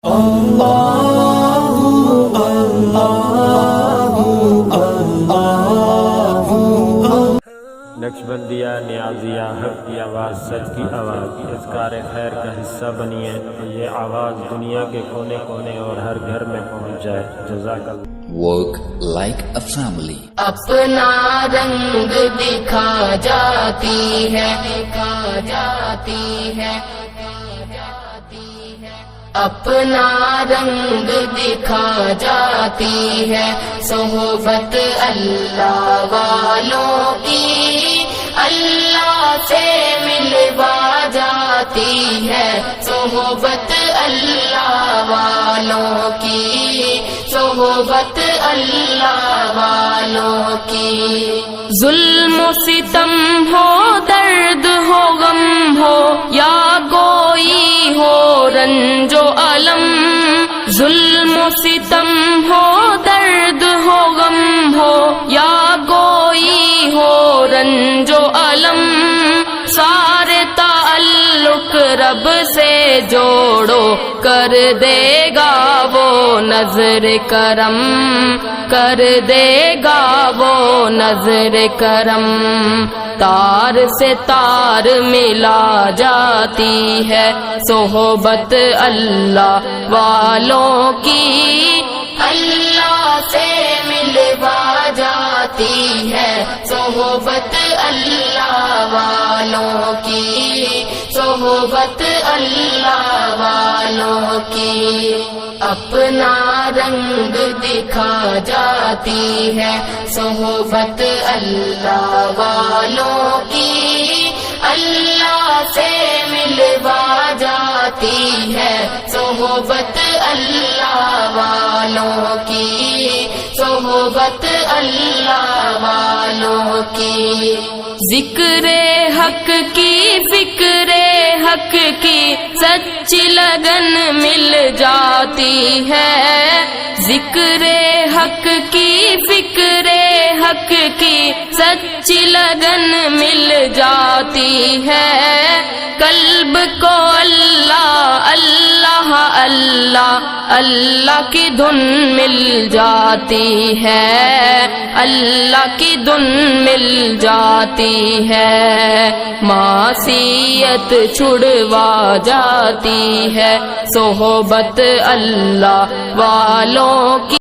نقشبندیہ نیازیہ حق کی آواز، سچ کی آواز، اذکار خیر کا حصہ بنیے تو یہ آواز دنیا کے کونے کونے اور ہر گھر میں پہنچ جائے۔ جزاک اللہ۔ Work like a family. اپنا رنگ دکھا جاتی ہے، دکھا جاتی ہے، اپنا رنگ دکھا جاتی ہے، صحبت اللہ والوں کی اللہ سے ملوا جاتی ہے، صحبت اللہ والوں کی، صحبت اللہ والوں کی۔ ظلم و ستم ہو، درد ہو، غم ہو، یا کوئی ہو رنج و الم، ظلم و ستم ہو، درد ہو، غم ہو، یا کوئی ہو رنج و الم، سارے تعلق رب سے جوڑو، کر دے گا وہ نظر کرم، کر دے گا وہ نظر کرم۔ تار سے تار ملا جاتی ہے، صحبت اللہ والوں کی اللہ سے ملوا جاتی ہے، صحبت اللہ والوں کی، صحبت اللہ والوں کی۔ اپنا رنگ دکھا جاتی ہے، صحبت اللہ والوں کی اللہ سے ملوا جاتی ہے، صحبت اللہ والوں کی، صحبت اللہ والوں کی۔ ذکر حق کی، فکر حق کی سچی لگن مل جاتی ہے، ذکر حق کی، فکر حق کی سچی لگن مل جاتی ہے، قلب کو اللہ اللہ اللہ اللہ کی دھن مل جاتی ہے، اللہ کی دھن مل جاتی ہے، معصیت چھڑوا جاتی ہے، صحبت اللہ والوں کی۔